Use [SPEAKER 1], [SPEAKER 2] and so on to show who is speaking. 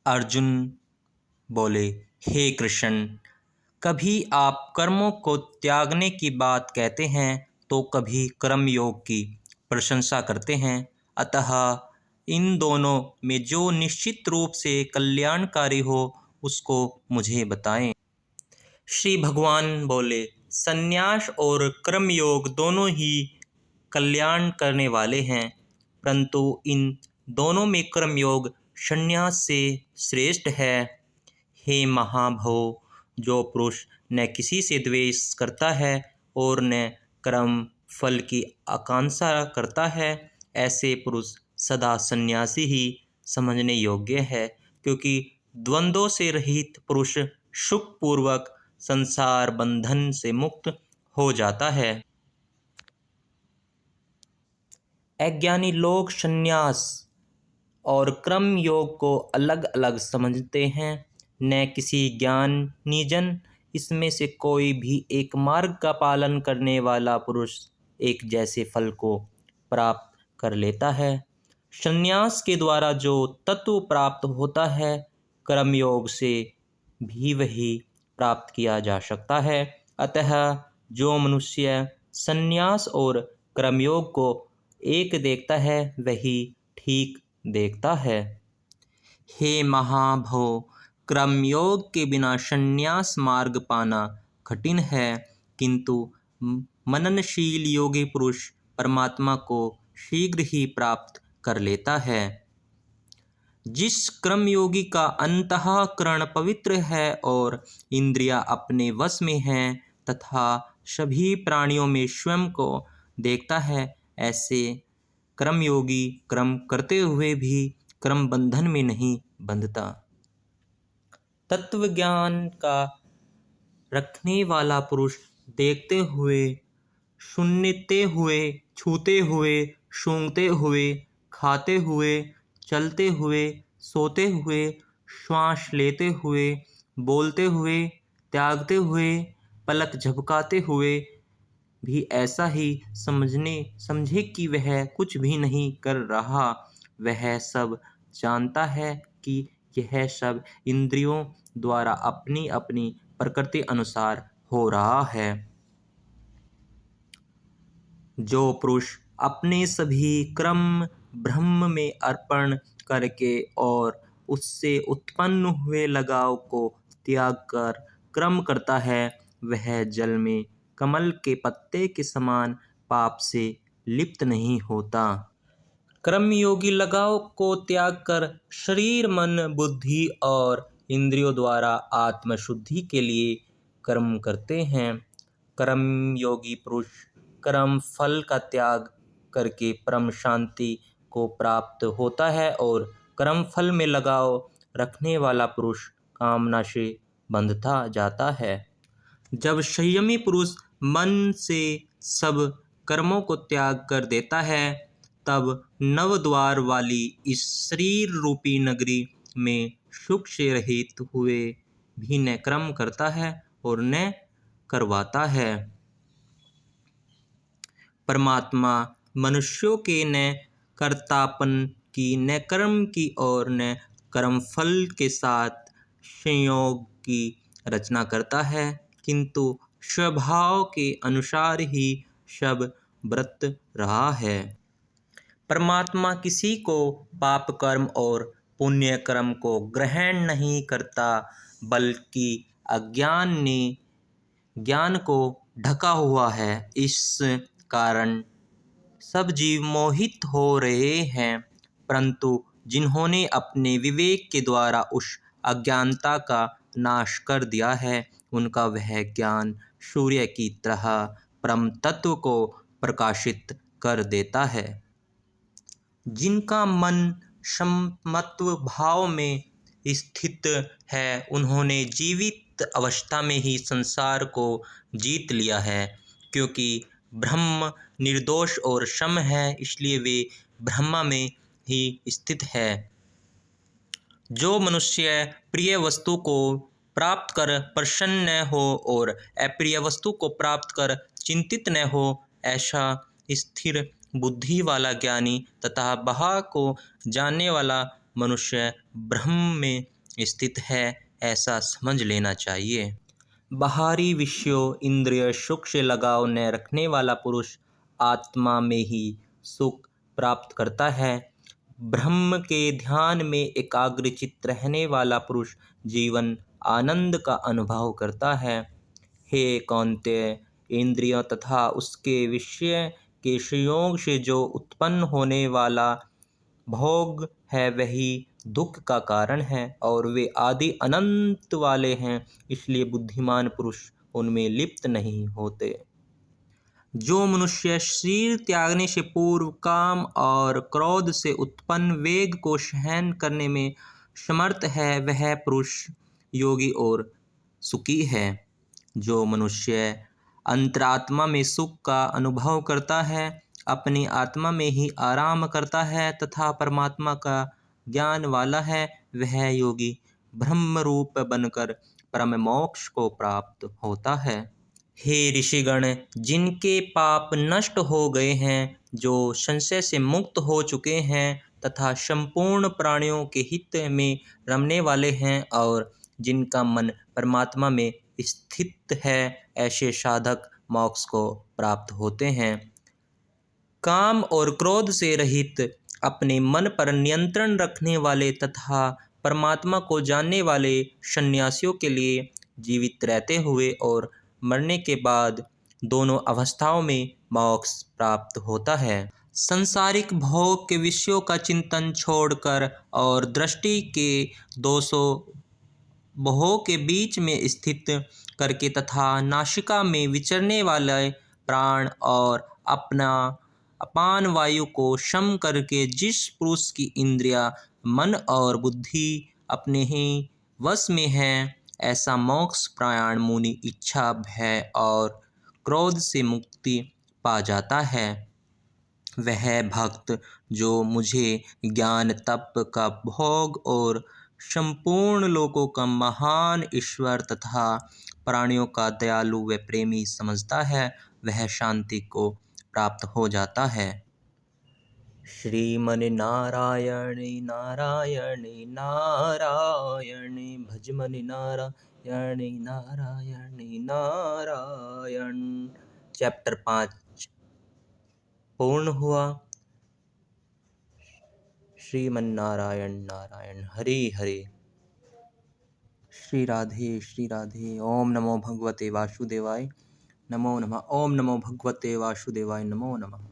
[SPEAKER 1] अर्जुन बोले, हे कृष्ण, कभी आप कर्मों को त्यागने की बात कहते हैं तो कभी कर्मयोग की प्रशंसा करते हैं। अतः इन दोनों में जो निश्चित रूप से कल्याणकारी हो उसको मुझे बताएं। श्री भगवान बोले, संन्यास और कर्मयोग दोनों ही कल्याण करने वाले हैं, परंतु इन दोनों में कर्मयोग संन्यास से श्रेष्ठ है। हे महाभाव, जो पुरुष न किसी से द्वेष करता है और न कर्म फल की आकांक्षा करता है, ऐसे पुरुष सदा सन्यासी ही समझने योग्य है, क्योंकि द्वंद्वों से रहित पुरुष सुखपूर्वक संसार बंधन से मुक्त हो जाता है। अज्ञानी लोग संन्यास और कर्म योग को अलग अलग समझते हैं। न किसी ज्ञानी जन इसमें से कोई भी एक मार्ग का पालन करने वाला पुरुष एक जैसे फल को प्राप्त कर लेता है। संन्यास के द्वारा जो तत्व प्राप्त होता है, कर्मयोग से भी वही प्राप्त किया जा सकता है। अतः जो मनुष्य संन्यास और कर्मयोग को एक देखता है वही ठीक देखता है। हे महाभाव, कर्मयोग के बिना संन्यास मार्ग पाना कठिन है, किंतु मननशील योगी पुरुष परमात्मा को शीघ्र ही प्राप्त कर लेता है। जिस कर्मयोगी का अंतःकरण पवित्र है और इंद्रियां अपने वश में हैं तथा सभी प्राणियों में स्वयं को देखता है, ऐसे कर्मयोगी कर्म करते हुए भी कर्म बंधन में नहीं बंधता। तत्व ज्ञान का रखने वाला पुरुष देखते हुए, सुनते हुए, छूते हुए, सूंघते हुए, खाते हुए, चलते हुए, सोते हुए, श्वास लेते हुए, बोलते हुए, त्यागते हुए, पलक झपकाते हुए भी ऐसा ही समझे कि वह कुछ भी नहीं कर रहा। वह सब जानता है कि यह सब इंद्रियों द्वारा अपनी अपनी प्रकृति अनुसार हो रहा है। जो पुरुष अपने सभी कर्म ब्रह्म में अर्पण करके और उससे उत्पन्न हुए लगाव को त्याग कर कर्म करता है, वह जल में कमल के पत्ते के समान पाप से लिप्त नहीं होता। कर्मयोगी लगाव को त्याग कर शरीर, मन, बुद्धि और इंद्रियों द्वारा आत्मशुद्धि के लिए कर्म करते हैं। कर्मयोगी पुरुष कर्म फल का त्याग करके परम शांति को प्राप्त होता है और कर्म फल में लगाव रखने वाला पुरुष कामना से बंधता जाता है। जब संयमी पुरुष मन से सब कर्मों को त्याग कर देता है, तब नवद्वार वाली इस शरीर रूपी नगरी में सुख से रहित हुए भी न कर्म करता है और न करवाता है। परमात्मा मनुष्यों के न कर्तापन की, न कर्म की और न कर्म फल के साथ संयोग की रचना करता है, किंतु स्वभाव के अनुसार ही सब बरत रहा है। परमात्मा किसी को पाप कर्म और पुण्य कर्म को ग्रहण नहीं करता, बल्कि अज्ञान ने ज्ञान को ढका हुआ है। इस कारण सब जीव मोहित हो रहे हैं, परंतु जिन्होंने अपने विवेक के द्वारा उस अज्ञानता का नाश कर दिया है, उनका वह ज्ञान सूर्य की तरह परम तत्व को प्रकाशित कर देता है। जिनका मन समत्व भाव में स्थित है, उन्होंने जीवित अवस्था में ही संसार को जीत लिया है। क्योंकि ब्रह्म निर्दोष और सम है, इसलिए वे ब्रह्म में ही स्थित है। जो मनुष्य प्रिय वस्तु को प्राप्त कर प्रसन्न न हो और अप्रिय वस्तु को प्राप्त कर चिंतित न हो, ऐसा स्थिर बुद्धि वाला ज्ञानी तथा बहा को जानने वाला मनुष्य ब्रह्म में स्थित है, ऐसा समझ लेना चाहिए। बाहरी विषयों इंद्रिय सुख से लगाव न रखने वाला पुरुष आत्मा में ही सुख प्राप्त करता है। ब्रह्म के ध्यान में एकाग्रचित्त रहने वाला पुरुष जीवन आनंद का अनुभव करता है। हे कौन्तेय, इंद्रियों तथा उसके विषय के संयोग से जो उत्पन्न होने वाला भोग है वही दुख का कारण है और वे आदि अनंत वाले हैं, इसलिए बुद्धिमान पुरुष उनमें लिप्त नहीं होते। जो मनुष्य शरीर त्यागने से पूर्व काम और क्रोध से उत्पन्न वेग को सहन करने में समर्थ है, वह पुरुष योगी और सुखी है। जो मनुष्य अंतरात्मा में सुख का अनुभव करता है, अपनी आत्मा में ही आराम करता है तथा परमात्मा का ज्ञान वाला है, वह योगी ब्रह्म रूप बनकर परम मोक्ष को प्राप्त होता है। हे ऋषिगण, जिनके पाप नष्ट हो गए हैं, जो संशय से मुक्त हो चुके हैं तथा संपूर्ण प्राणियों के हित में रमने वाले हैं और जिनका मन परमात्मा में स्थित है, ऐसे साधक मोक्ष को प्राप्त होते हैं। काम और क्रोध से रहित, अपने मन पर नियंत्रण रखने वाले तथा परमात्मा को जानने वाले सन्यासियों के लिए जीवित रहते हुए और मरने के बाद दोनों अवस्थाओं में मोक्ष प्राप्त होता है। सांसारिक भोग के विषयों का चिंतन छोड़कर और दृष्टि के दोषों भोग के बीच में स्थित करके तथा नासिका में विचरने वाले प्राण और अपना अपान वायु को सम करके जिस पुरुष की इंद्रिया मन और बुद्धि अपने ही वश में है, ऐसा मोक्ष परायण मुनि इच्छा भय और क्रोध से मुक्ति पा जाता है। वह भक्त जो मुझे ज्ञान तप का भोग और संपूर्ण लोकों का महान ईश्वर तथा प्राणियों का दयालु व प्रेमी समझता है, वह शांति को प्राप्त हो जाता है। श्रीमन नारायण नारायण नारायण, भजमन नारायण नारायण नारायण। चैप्टर 5 पूर्ण हुआ। श्रीमन नारायण नारायण हरि हरि। श्री राधे श्री राधे। ओम नमो भगवते वासुदेवाय नमो नमः। ओम नमो भगवते वासुदेवाय नमो नमः।